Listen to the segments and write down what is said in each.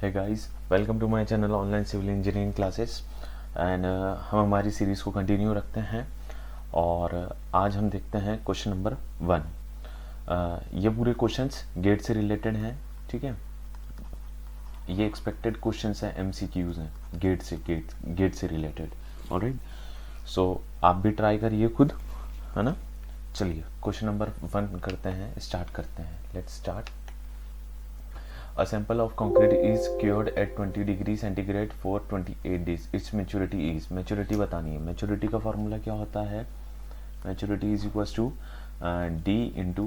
Hey guys, welcome to my channel online civil engineering classes. And हम हमारी series को continue रखते हैं और आज हम देखते हैं क्वेश्चन नंबर 1। ये पूरे क्वेश्चंस गेट से रिलेटेड हैं, ठीक है। ये एक्सपेक्टेड क्वेश्चंस हैं, एमसीक्यूज हैं, गेट से रिलेटेड। ऑलराइट, सो आप भी ट्राई करिए खुद, है ना। चलिए क्वेश्चन नंबर 1 करते हैं, स्टार्ट करते हैं। Let's start. A sample of concrete is cured at 20 degree centigrade for 28 days. Its maturity is, maturity बतानी है। maturity का फॉर्मूला क्या होता है? maturity is equals to d into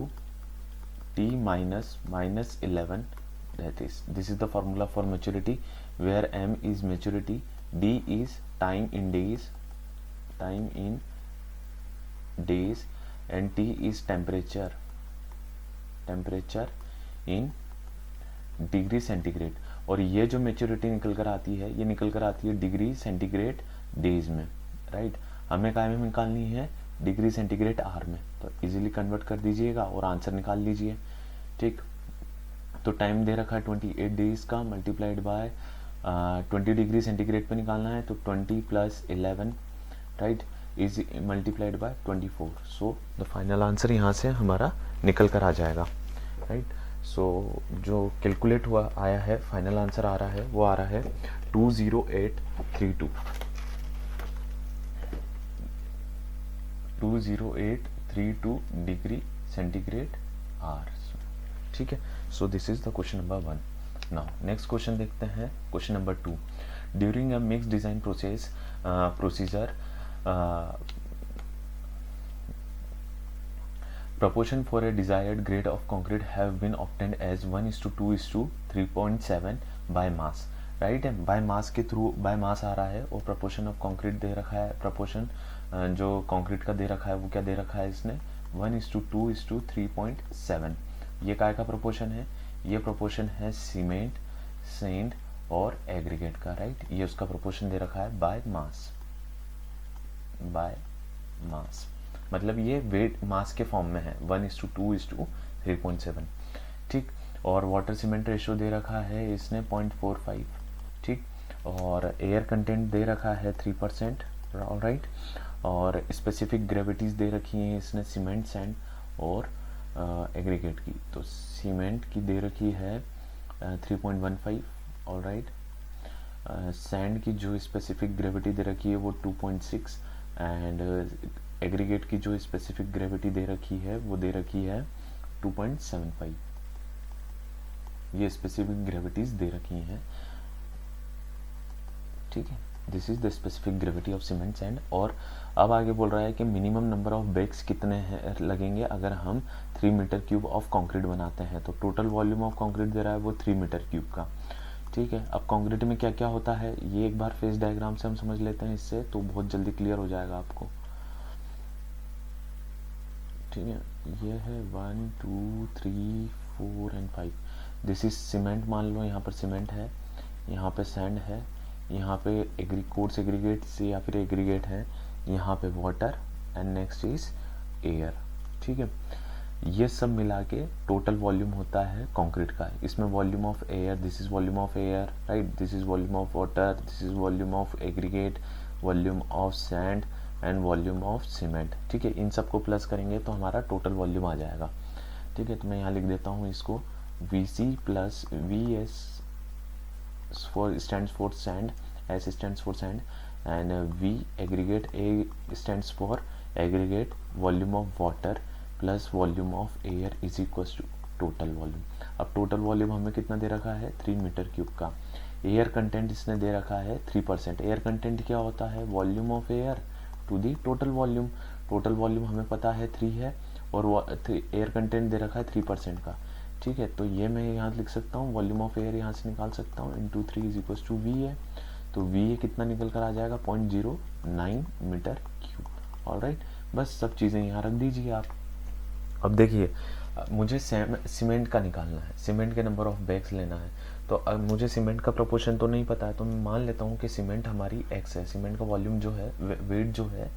t minus 11, this is the formula for maturity, where m is maturity, d is time in days and t is temperature in degree centigrade. और ये जो maturity निकल कर आती है, ये निकल कर आती है डिग्री सेंटीग्रेड डेज में, राइट। हमें काय में निकालनी है? डिग्री सेंटीग्रेड आर में। तो इजीली कन्वर्ट कर दीजिएगा और आंसर निकाल लीजिए, ठीक। तो टाइम दे रखा है 28 डेज का, मल्टीप्लाइड बाय 20 डिग्री सेंटीग्रेड पे निकालना है, तो 20 + 11, right, is multiplied by 24। So the final answer यहाँ से हमारा निकल कर आ जाएगा, राइट। सो जो कैलकुलेट हुआ आया है, फाइनल आंसर आ रहा है, वो आ रहा है 20832 डिग्री सेंटीग्रेड आर, ठीक है। So this is the question number 1। Now next question देखते हैं, question number 2। During a mix design procedure proportion for a desired grade of concrete have been obtained as 1:2:3.7 by mass, right है। By mass के through, by mass आ रहा है और proportion of concrete दे रखा है। Proportion जो कंक्रीट का दे रखा है वो क्या दे रखा है इसने? 1:2:3.7। ये काय का प्रपोर्शन है? ये प्रपोर्शन है सीमेंट, सैंड और एग्रीगेट का, राइट। ये उसका प्रपोर्शन दे रखा है बाय मास, मतलब ये वेट मास के फॉर्म में है, 1:2:3.7, ठीक। और वाटर सीमेंट रेशियो दे रखा है इसने 0.45, ठीक। और एयर कंटेंट दे रखा है 3%, राइट। और स्पेसिफिक ग्रेविटीज दे रखी हैं इसने सीमेंट, सैंड और एग्रीगेट की। तो सीमेंट की दे रखी है 3.15, ऑलराइट। सैंड की जो स्पेसिफिक ग्रेविटी दे रखी है वो 2.6 एंड एग्रीगेट की जो स्पेसिफिक ग्रेविटी दे रखी है वो दे रखी है 2.75। ये स्पेसिफिक ग्रेविटीज दे रखी हैं, ठीक है। This is the specific gravity of cement sand. और अब आगे बोल रहा है कि मिनिमम नंबर ऑफ बैग्स कितने हैं लगेंगे अगर हम 3 मीटर क्यूब ऑफ कंक्रीट बनाते हैं। तो टोटल वॉल्यूम ऑफ कंक्रीट दे रहा है वो 3 मीटर क्यूब का, ठीक है। अब कंक्रीट में क्या क्या होता है ये एक बार फेस डायग्राम से हम समझ लेते हैं, इससे तो बहुत जल्दी क्लियर हो जाएगा आपको, ठीक है। ये है 1 2 3 4 एंड 5। दिस इज सीमेंट, मान लो यहाँ पर सीमेंट है, यहाँ पे सैंड है, यहाँ पे कोर्स एग्रीगेट से या फिर एग्रीगेट है, यहाँ पे water and next is air, ठीक है। ये सब मिला के टोटल वॉल्यूम होता है कंक्रीट का। इसमें volume of air, this is volume of air, right, this is volume of water, this is volume of aggregate, volume of sand and volume of cement, ठीक है। इन सबको प्लस करेंगे तो हमारा टोटल वॉल्यूम आ जाएगा, ठीक है। तो मैं यहाँ लिख देता हूँ इसको, VC + VS stands for sand, S stands for sand and V aggregate, A stands for aggregate, volume of water plus volume of air is equal to total volume. अब टोटल वॉल्यूम हमें कितना दे रखा है? 3 मीटर क्यूब का। Air content इसने दे रखा है 3%। एयर कंटेंट क्या होता है? Volume of air to the total volume. Total volume हमें पता है 3 है और एयर कंटेंट दे रखा है 3% का, ठीक है। तो ये मैं यहाँ लिख सकता हूँ, वॉल्यूम ऑफ एयर यहाँ से निकाल सकता हूँ, into 3 is equal to V है। तो V कितना निकल कर आ जाएगा? 0.09 मीटर क्यूब, ऑलराइट। बस सब चीज़ें यहाँ रख दीजिए आप। अब देखिए, मुझे सीमेंट का निकालना है, सीमेंट के नंबर ऑफ बैग्स लेना है। तो अब मुझे सीमेंट का प्रोपोर्शन तो नहीं पता है, तो मैं मान लेता हूँ कि सीमेंट हमारी x है, सीमेंट का वॉल्यूम जो है, वेट जो है,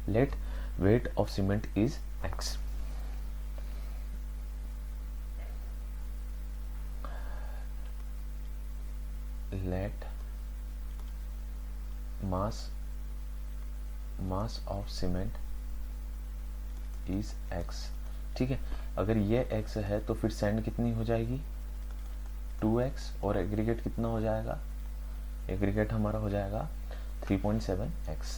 let weight of cement is x। Mass of cement is x, ठीक है। अगर ये x है तो फिर सैंड कितनी हो जाएगी 2x, और एग्रीगेट कितना हो जाएगा, एग्रीगेट हमारा हो जाएगा 3.7x,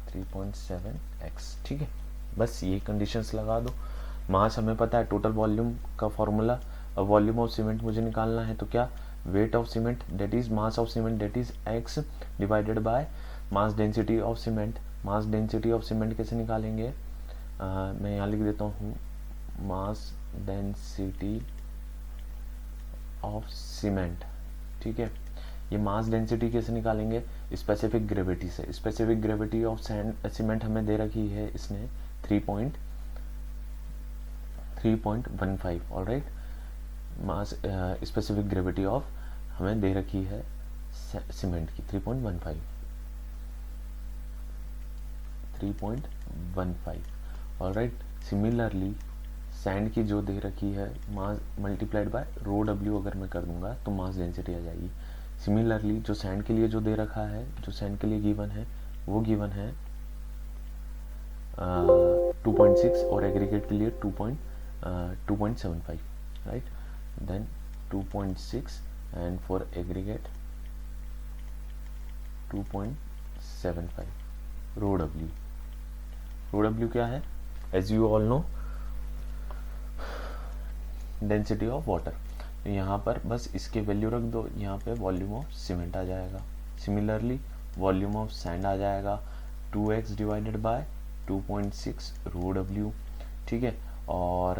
3.7x, ठीक है। बस ये कंडीशंस लगा दो। मास हमें पता है, टोटल वॉल्यूम का फॉर्मूला, वॉल्यूम ऑफ सीमेंट मुझे निकालना है, तो क्या, weight of cement that is mass of cement that is x divided by mass density of cement. Mass density of cement कैसे निकालेंगे, मैं यहाँ लिख देता हूँ, मास डेंसिटी ऑफ सीमेंट, ठीक है। ये मास डेंसिटी कैसे निकालेंगे, स्पेसिफिक ग्रेविटी से। स्पेसिफिक ग्रेविटी ऑफ सीमेंट हमें दे रखी है इसने 3.15, alright. Mass specific gravity of हमें दे रखी है सीमेंट की 3.15, ऑलराइट। सिमिलरली सैंड की जो दे रखी है mass multiplied by rho W अगर मैं कर दूंगा तो मास डेंसिटी आ जाएगी। सिमिलरली जो सैंड के लिए जो दे रखा है, जो सैंड के लिए गिवन है वो गिवन है 2.6, और एग्रीगेट के लिए 2.75, right. Then 2.6 and for aggregate 2.75 rho W. Rho W क्या है, as you all know, density of water. यहाँ पर बस इसके वैल्यू रख दो, यहाँ पे वॉल्यूम ऑफ सीमेंट आ जाएगा। सिमिलरली वॉल्यूम ऑफ सैंड आ जाएगा 2x divided by 2.6 row W, ठीक है। और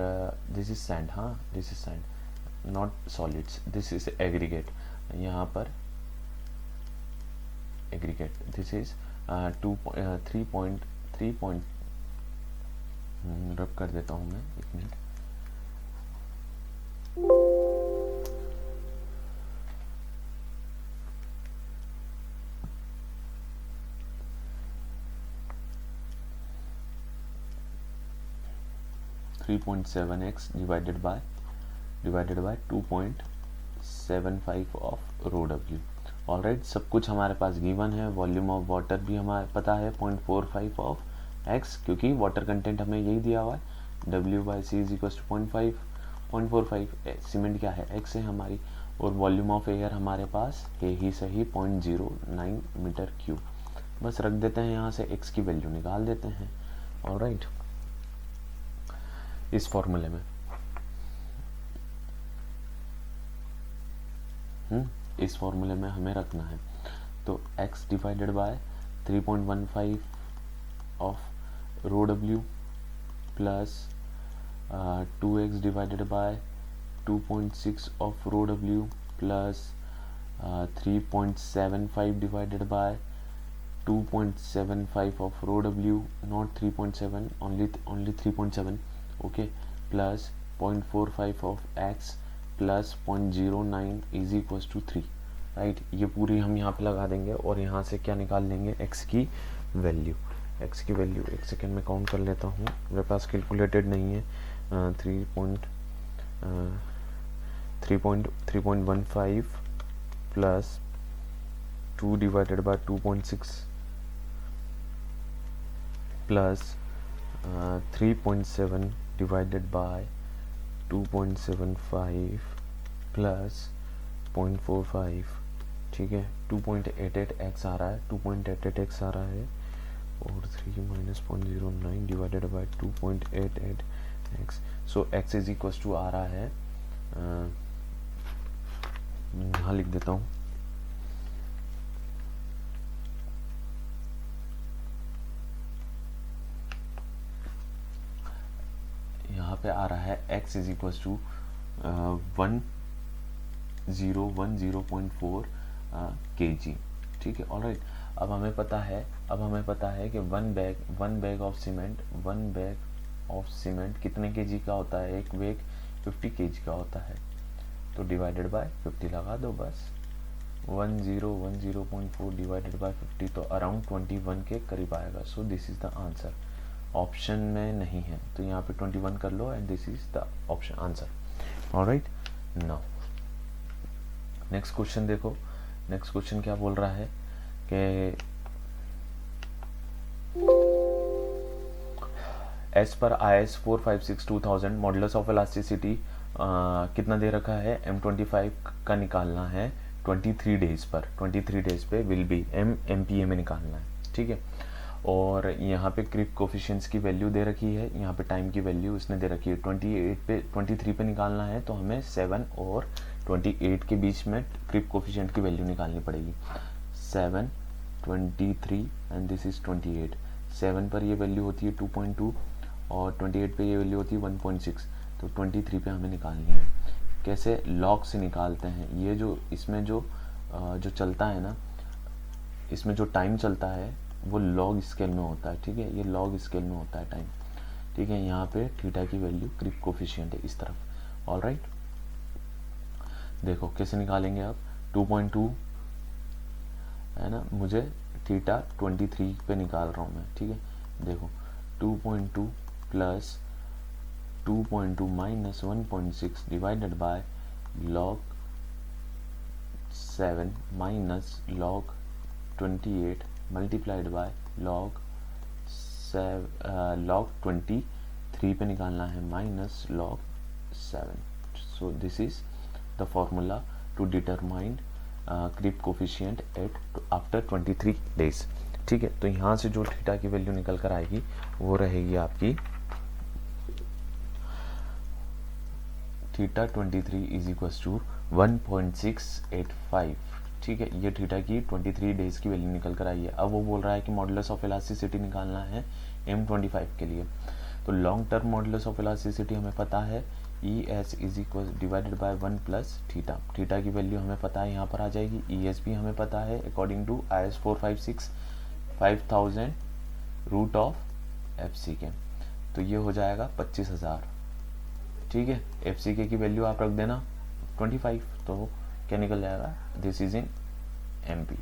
दिस इज सैंड, हाँ this is sand, not solids, this is aggregate. यहाँ पर एग्रीगेट, दिस इज 3.3 रब कर देता हूँ मैं, एक मिनट। (3.7x divided by 2.75 of rho W, alright. सब कुछ हमारे पास गिवन है। वॉल्यूम ऑफ वाटर भी हमारे पता है 0.45 ऑफ x, क्योंकि वाटर कंटेंट हमें यही दिया हुआ है, W/C is equal to 0.45। Cement क्या है, x है हमारी, और वॉल्यूम ऑफ एयर हमारे पास है ही सही 0.09 मीटर क्यूब। बस रख देते हैं, यहाँ से x की वैल्यू निकाल देते हैं, ऑलराइट। इस फॉर्मूले में इस फॉर्मूले में हमें रखना है, तो x divided by 3.15 of rho W plus 2x divided by 2.6 of rho W plus 3.75 divided by 2.75 of rho W, not 3.7, only 3.7, okay, plus 0.45 of x plus 0.09 is equal to 3, right. ये पूरी हम यहाँ पे लगा देंगे और यहाँ से क्या निकाल लेंगे, x की वैल्यू। x की वैल्यू एक सेकेंड में काउंट कर लेता हूँ, मेरे पास कैलकुलेटेड नहीं है। 3.15 plus 2 divided by 2.6 plus 3.7 divided by 2.75 plus 0.45, ठीक है। 2.88x आ रहा है, 2.88x आ रहा है, और 3 minus 0.09 divided by 2.88x, so x is equal to आ रहा है, यहाँ लिख देता हूँ, यहाँ पे आ रहा है x is equal to 1010.4 kg, ठीक है, ऑलराइट। अब हमें पता है कि वन बैग ऑफ सीमेंट कितने kg का होता है, एक बैग 50 kg का होता है, तो डिवाइडेड बाय 50 लगा दो बस। 1010.4 डिवाइडेड बाय 50 तो अराउंड 21 के करीब आएगा, so this is the answer. Option में नहीं है तो यहाँ पे 21 कर लो and this is the option answer, alright. Now next question देखो, नेक्स्ट क्वेश्चन क्या बोल रहा है कि as per IS 4562,000 modulus of elasticity कितना दे रखा है, M25 का निकालना है 23 डेज पर, 23 डेज पे विल बी MPa में निकालना है, ठीक है। और यहाँ पे क्रिप कोफिशिएंट्स की वैल्यू दे रखी है, यहाँ पे टाइम की वैल्यू इसने दे रखी है 23 पे निकालना है, तो हमें 7 और 28 के बीच में क्रिप कोफिशिएंट की वैल्यू निकालनी पड़ेगी। 7, 23 एंड दिस इज 28। 7 पर ये वैल्यू होती है 2.2 और 28 पे ये वैल्यू होती है 1.6, तो 23 पे हमें निकालनी है। कैसे, लॉग से निकालते हैं। ये जो इसमें जो चलता है ना, इसमें जो टाइम चलता है वो लॉग स्केल में होता है, ठीक है, ये लॉग स्केल में होता है टाइम, ठीक है। यहाँ पे थीटा की वैल्यू क्रिप कोफिशिएंट है इस तरफ। ऑल राइट, देखो कैसे निकालेंगे आप। 2.2 है ना, मुझे थीटा 23 पे निकाल रहा हूँ मैं, ठीक है। देखो 2.2 plus 2.2 minus 1.6 divided by log 7 minus log 28 multiplied by log 23 पे निकालना है minus log 7। So this is the formula to determine creep coefficient at after 23 days, ठीक है। तो यहाँ से जो थीटा की वैल्यू निकल कर आएगी वो रहेगी आपकी थीटा 23 इज इक्वल टू 1.685, ठीक है। ये थीटा की 23 डेज की वैल्यू निकल कर आई है। अब वो बोल रहा है कि मॉडुलस ऑफ इलास्टिसिटी निकालना है M25 के लिए। तो long term modulus of elasticity हमें पता है ES is equal divided by 1 plus theta. Theta की वैल्यू हमें पता है, यहाँ पर आ जाएगी। ES भी हमें पता है according to IS 456 root of FCK, तो ये हो जाएगा 25,000, ठीक है। FCK की वैल्यू आप रख देना 25, तो क्या निकल जाएगा, this is in MP।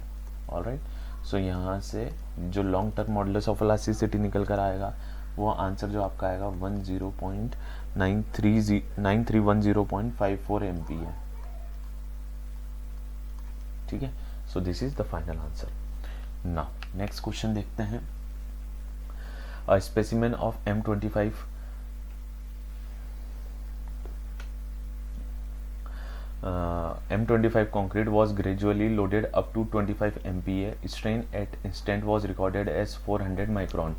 Alright, so यहाँ से जो long term modulus of elasticity निकल कर आएगा वो आंसर जो आपका आएगा 9310.54 MP है, ठीक है। So this is the final answer. Now next question देखते हैं। A specimen of M25 M25 concrete was gradually loaded up to 25 MPa. Strain at instant was recorded as 400 micron,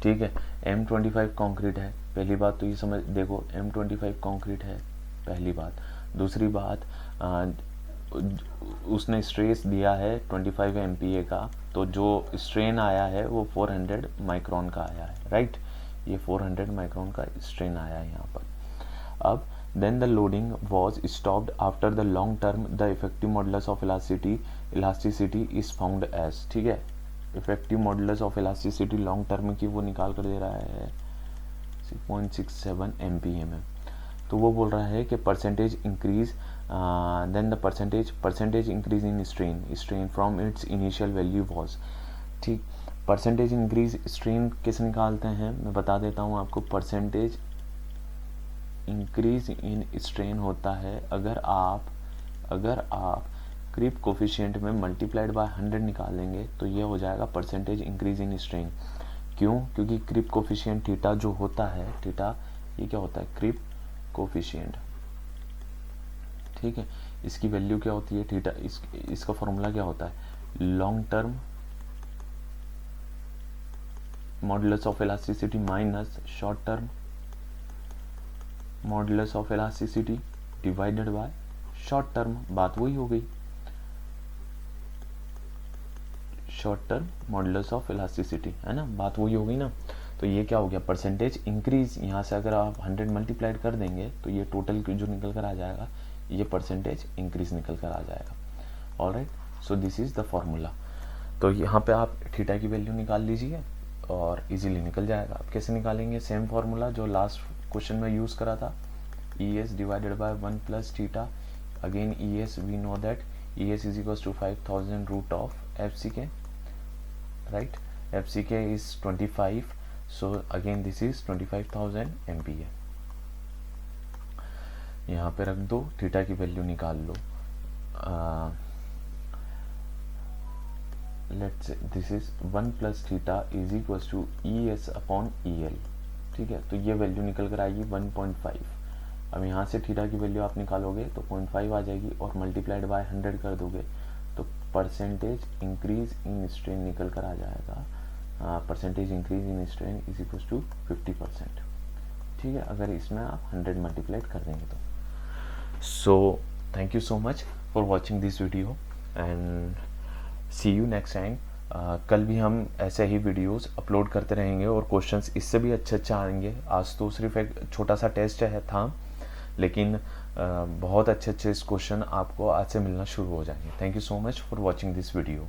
ठीक है। M25 concrete है, पहली बात तो ये समझ देखो, M25 concrete है पहली बात। दूसरी बात, उसने स्ट्रेस दिया है 25 MPa का, तो जो स्ट्रेन आया है वो 400 माइक्रोन का आया है, राइट। ये 400 माइक्रोन का स्ट्रेन आया है यहाँ पर। अब then the loading was stopped after the long term the effective modulus of elasticity is found as, ठीक है। effective modulus of elasticity long term की वो निकाल कर दे रहा है 6.67 MPa में। तो वो बोल रहा है कि percentage increase then the percentage increase in strain from its initial value was, ठीक। परसेंटेज इंक्रीज स्ट्रेन कैसे निकालते हैं मैं बता देता हूँ आपको। परसेंटेज इंक्रीज इन स्ट्रेन होता है अगर आप क्रिप कोफिशिएंट में मल्टीप्लाइड बाय 100 निकालेंगे तो ये हो जाएगा परसेंटेज इंक्रीज इन स्ट्रेन। क्यों? क्योंकि क्रिप कोफिशिएंट थीटा जो होता है, थीटा ये क्या होता है, क्रिप कोफिशिएंट, ठीक है। इसकी वैल्यू क्या होती है थीटा, इसका फॉर्मूला क्या होता है, long term modulus of elasticity minus short term modulus of elasticity divided by short term, बात वही हो गई, short term modulus of elasticity, है ना, बात वही हो गई ना। तो ये क्या हो गया, परसेंटेज इंक्रीज, यहाँ से अगर आप 100 मल्टीप्लाइड कर देंगे तो ये टोटल जो निकल कर आ जाएगा ये परसेंटेज इंक्रीज निकल कर आ जाएगा। Alright, so this is the formula. तो यहाँ पे आप थीटा की वैल्यू निकाल लीजिए और इजीली निकल जाएगा। आप कैसे निकालेंगे, सेम फॉर्मूला जो लास्ट क्वेश्चन में यूज करा था, ES divided by 1 plus theta. Again ES we know that ES is equal to 5000 root of FCK, right. FCK is 25, so again this is 25,000 MPa। यहाँ पे रख दो, थीटा की value निकाल लो। Let's this is 1 plus theta is equals to E S upon E L, ठीक है। तो ये वैल्यू निकल कर आएगी 1.5। अब यहाँ से थीटा की वैल्यू आप निकालोगे तो 0.5 आ जाएगी और मल्टीप्लाइड बाय 100 कर दोगे तो परसेंटेज इंक्रीज इन स्ट्रेन निकल कर आ जाएगा। Percentage increase in strain is equal to 50%, ठीक है, अगर इसमें आप 100 मल्टीप्लाइड कर देंगे तो। So thank you so much for watching this video and see you next time. कल भी हम ऐसे ही वीडियोस अपलोड करते रहेंगे और क्वेश्चंस इससे भी अच्छे आएंगे। आज तो सिर्फ एक छोटा सा टेस्ट था, लेकिन बहुत अच्छे क्वेश्चन आपको आज से मिलना शुरू हो जाएंगे। Thank you so much for watching this video.